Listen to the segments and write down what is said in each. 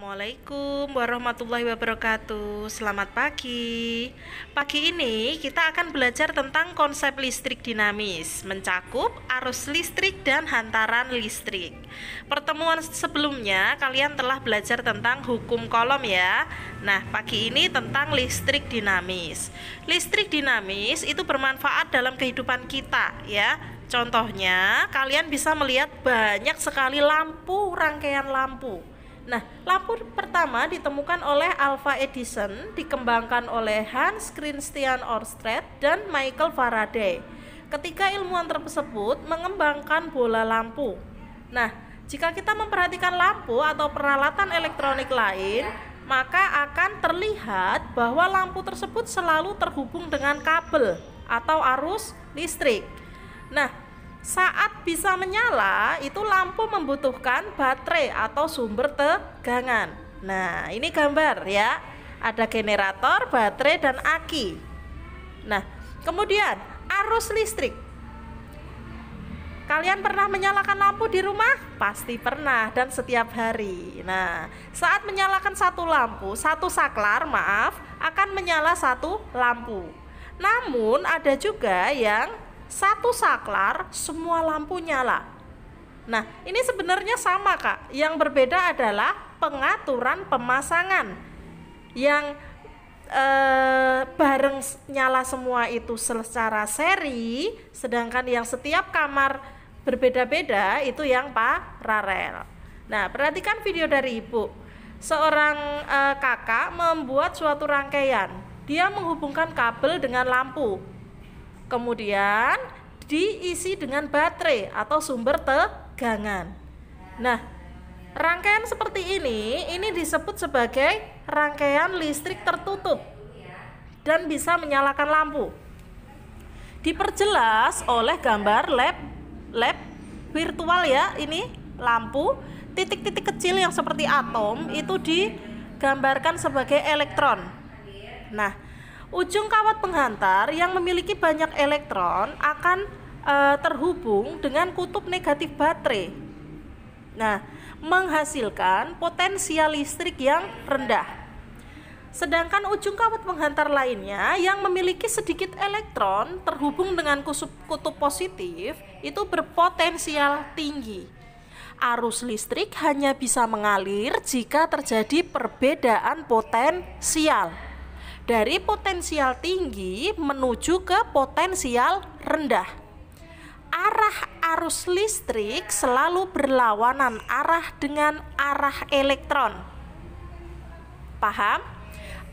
Assalamualaikum warahmatullahi wabarakatuh. Selamat pagi. Pagi ini kita akan belajar tentang konsep listrik dinamis, mencakup arus listrik dan hantaran listrik. Pertemuan sebelumnya kalian telah belajar tentang hukum Coulomb ya. Nah, pagi ini tentang listrik dinamis. Listrik dinamis itu bermanfaat dalam kehidupan kita ya. Contohnya, kalian bisa melihat banyak sekali lampu, rangkaian lampu. Nah, lampu pertama ditemukan oleh Alva Edison, dikembangkan oleh Hans Christian Ørsted dan Michael Faraday. Ketika ilmuwan tersebut mengembangkan bola lampu. Nah, jika kita memperhatikan lampu atau peralatan elektronik lain, maka akan terlihat bahwa lampu tersebut selalu terhubung dengan kabel atau arus listrik. Nah, saat bisa menyala, itu lampu membutuhkan baterai atau sumber tegangan. Nah, ini gambar ya. Ada generator, baterai, dan aki. Nah, kemudian arus listrik. Kalian pernah menyalakan lampu di rumah? Pasti pernah dan setiap hari. Nah, saat menyalakan satu lampu, satu saklar, akan menyala satu lampu. Namun ada juga yang satu saklar semua lampu nyala. Nah, ini sebenarnya sama Kak. Yang berbeda adalah pengaturan pemasangan. Yang bareng nyala semua itu secara seri, sedangkan yang setiap kamar berbeda-beda itu yang paralel. Nah, perhatikan video dari Ibu. Seorang kakak membuat suatu rangkaian. Dia menghubungkan kabel dengan lampu. Kemudian diisi dengan baterai atau sumber tegangan. Nah, rangkaian seperti ini disebut sebagai rangkaian listrik tertutup dan bisa menyalakan lampu. Diperjelas oleh gambar lab virtual ya. Ini lampu, titik-titik kecil yang seperti atom itu digambarkan sebagai elektron. Nah, ujung kawat penghantar yang memiliki banyak elektron akan terhubung dengan kutub negatif baterai. Nah, menghasilkan potensial listrik yang rendah. Sedangkan ujung kawat penghantar lainnya yang memiliki sedikit elektron terhubung dengan kutub positif itu berpotensial tinggi. Arus listrik hanya bisa mengalir jika terjadi perbedaan potensial dari potensial tinggi menuju ke potensial rendah. Arah arus listrik selalu berlawanan arah dengan arah elektron. Paham?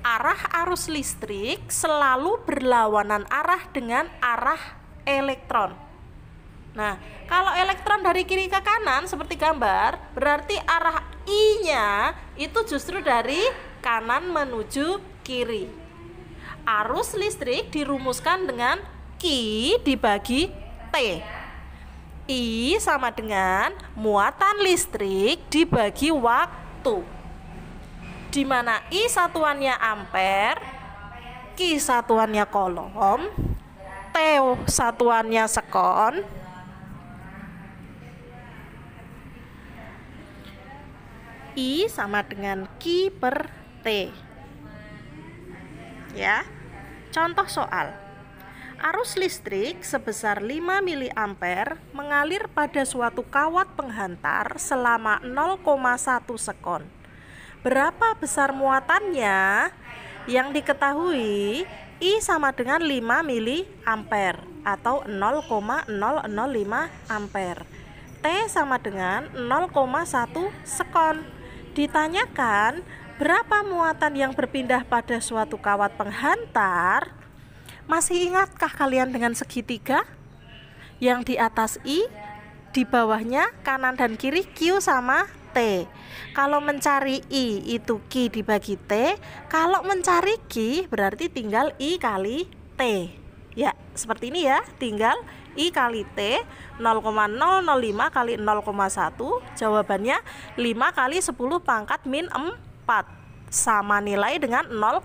Arah arus listrik selalu berlawanan arah dengan arah elektron. Nah, kalau elektron dari kiri ke kanan seperti gambar, berarti arah I-nya itu justru dari kanan menuju kiri. Arus listrik dirumuskan dengan Q dibagi T. I sama dengan muatan listrik dibagi waktu, di mana I satuannya ampere, Q satuannya Coulomb, T satuannya sekon, I sama dengan Q per T. Ya, contoh soal. Arus listrik sebesar 5 mA mengalir pada suatu kawat penghantar selama 0,1 sekon. Berapa besar muatannya? Yang diketahui I sama dengan 5 mA atau 0,005 ampere. T sama dengan 0,1 sekon. Ditanyakan berapa muatan yang berpindah pada suatu kawat penghantar? Masih ingatkah kalian dengan segitiga? Yang di atas I, di bawahnya kanan dan kiri Q sama T. Kalau mencari I itu Q dibagi T, kalau mencari Q berarti tinggal I kali T. Ya, seperti ini ya, tinggal I kali T 0,005 kali 0,1. Jawabannya 5 kali 10 pangkat min 4 sama nilai dengan 0,0005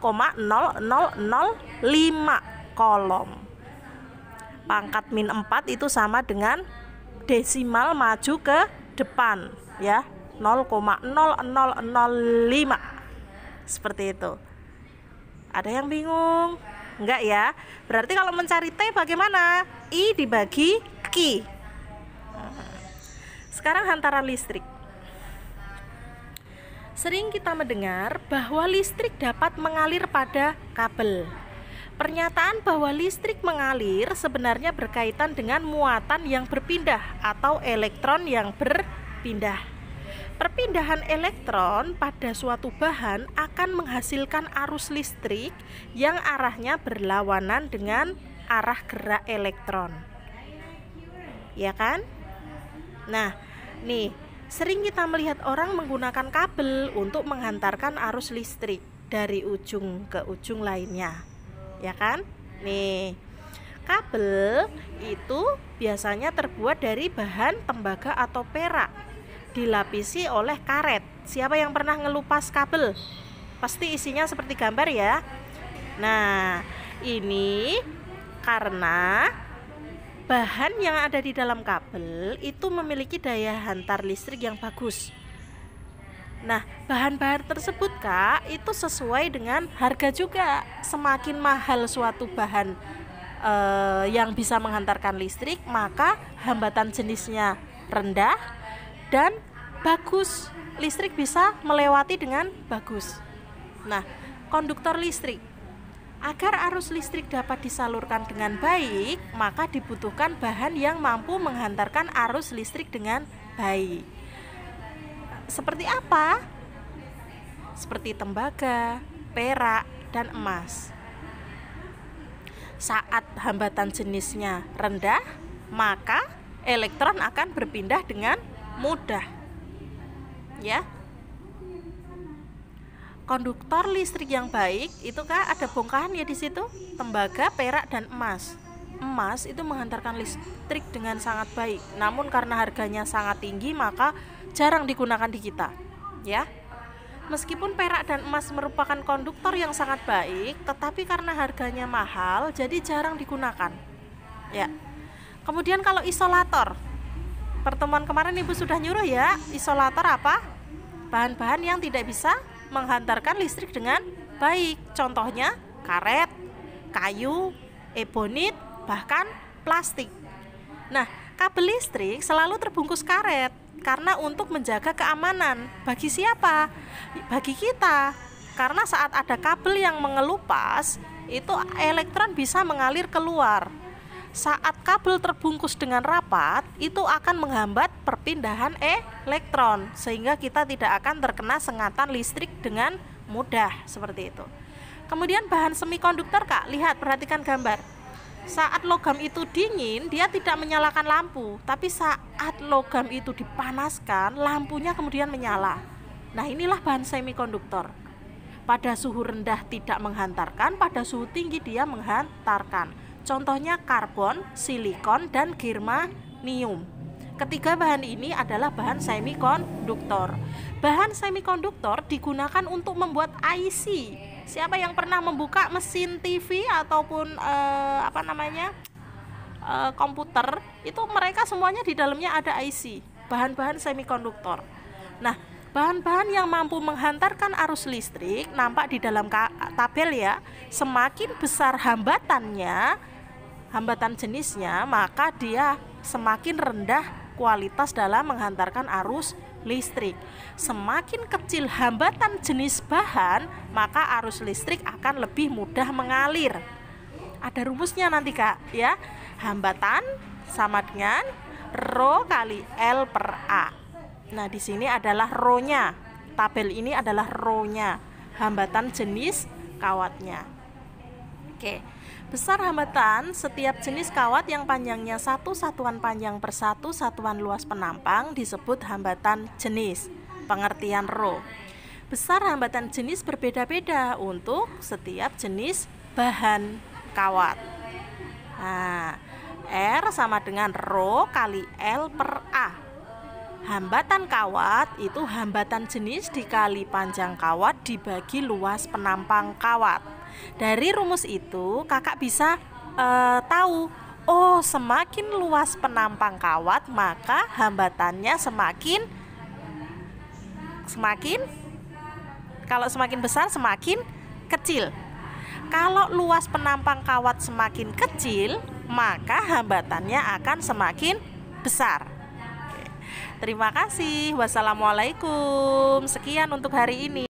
Coulomb. Pangkat min 4 itu sama dengan desimal maju ke depan ya. 0,00005. Seperti itu. Ada yang bingung? Enggak ya? Berarti kalau mencari T bagaimana? I dibagi Q. Sekarang hantaran listrik. Sering kita mendengar bahwa listrik dapat mengalir pada kabel. Pernyataan bahwa listrik mengalir sebenarnya berkaitan dengan muatan yang berpindah atau elektron yang berpindah. Perpindahan elektron pada suatu bahan akan menghasilkan arus listrik yang arahnya berlawanan dengan arah gerak elektron. Ya kan? Nah, nih, sering kita melihat orang menggunakan kabel untuk menghantarkan arus listrik dari ujung ke ujung lainnya. Ya kan? Nih, kabel itu biasanya terbuat dari bahan tembaga atau perak, dilapisi oleh karet. Siapa yang pernah ngelupas kabel? Pasti isinya seperti gambar ya. Nah, ini karena bahan yang ada di dalam kabel itu memiliki daya hantar listrik yang bagus. Nah, bahan-bahan tersebut Kak, itu sesuai dengan harga juga. Semakin mahal suatu bahan yang bisa menghantarkan listrik, maka hambatan jenisnya rendah dan bagus. Listrik bisa melewati dengan bagus. Nah, konduktor listrik. Agar arus listrik dapat disalurkan dengan baik, maka dibutuhkan bahan yang mampu menghantarkan arus listrik dengan baik. Seperti apa? Seperti tembaga, perak, dan emas. Saat hambatan jenisnya rendah, maka elektron akan berpindah dengan mudah. Ya. Konduktor listrik yang baik itu Kak, ada bongkahan ya di situ, tembaga, perak, dan emas. Emas itu menghantarkan listrik dengan sangat baik. Namun karena harganya sangat tinggi, maka jarang digunakan di kita. Ya. Meskipun perak dan emas merupakan konduktor yang sangat baik, tetapi karena harganya mahal, jadi jarang digunakan. Ya. Kemudian kalau isolator, pertemuan kemarin Ibu sudah nyuruh ya, isolator apa? Bahan-bahan yang tidak bisa menghantarkan listrik dengan baik. Contohnya karet, kayu, ebonit, bahkan plastik. Nah, kabel listrik selalu terbungkus karet karena untuk menjaga keamanan. Bagi siapa? Bagi kita. Karena saat ada kabel yang mengelupas, itu elektron bisa mengalir keluar. Saat kabel terbungkus dengan rapat, itu akan menghambat perpindahan elektron, sehingga kita tidak akan terkena sengatan listrik dengan mudah, seperti itu. Kemudian bahan semikonduktor Kak, lihat, perhatikan gambar. Saat logam itu dingin, dia tidak menyalakan lampu, tapi saat logam itu dipanaskan, lampunya kemudian menyala. Nah, inilah bahan semikonduktor. Pada suhu rendah tidak menghantarkan, pada suhu tinggi dia menghantarkan. Contohnya karbon, silikon, dan germanium. Ketiga bahan ini adalah bahan semikonduktor. Bahan semikonduktor digunakan untuk membuat IC. Siapa yang pernah membuka mesin TV ataupun komputer, itu mereka semuanya di dalamnya ada IC, bahan-bahan semikonduktor. Nah, bahan-bahan yang mampu menghantarkan arus listrik nampak di dalam tabel ya. Semakin besar hambatan jenisnya, maka dia semakin rendah kualitas dalam menghantarkan arus listrik. Semakin kecil hambatan jenis bahan, maka arus listrik akan lebih mudah mengalir. Ada rumusnya nanti Kak ya. Hambatan sama dengan Rho kali L per A. Nah, di sini adalah Rho-nya. Tabel ini adalah Rho-nya, hambatan jenis kawatnya. Oke. Besar hambatan setiap jenis kawat yang panjangnya 1 satuan panjang per 1 satuan luas penampang disebut hambatan jenis. Pengertian Rho. Besar hambatan jenis berbeda-beda untuk setiap jenis bahan kawat. Nah, R sama dengan Rho kali L per A. Hambatan kawat itu hambatan jenis dikali panjang kawat dibagi luas penampang kawat. Dari rumus itu kakak bisa tahu, oh semakin luas penampang kawat maka hambatannya semakin kalau semakin besar semakin kecil. Kalau luas penampang kawat semakin kecil, maka hambatannya akan semakin besar. Terima kasih. Wassalamualaikum. Sekian untuk hari ini.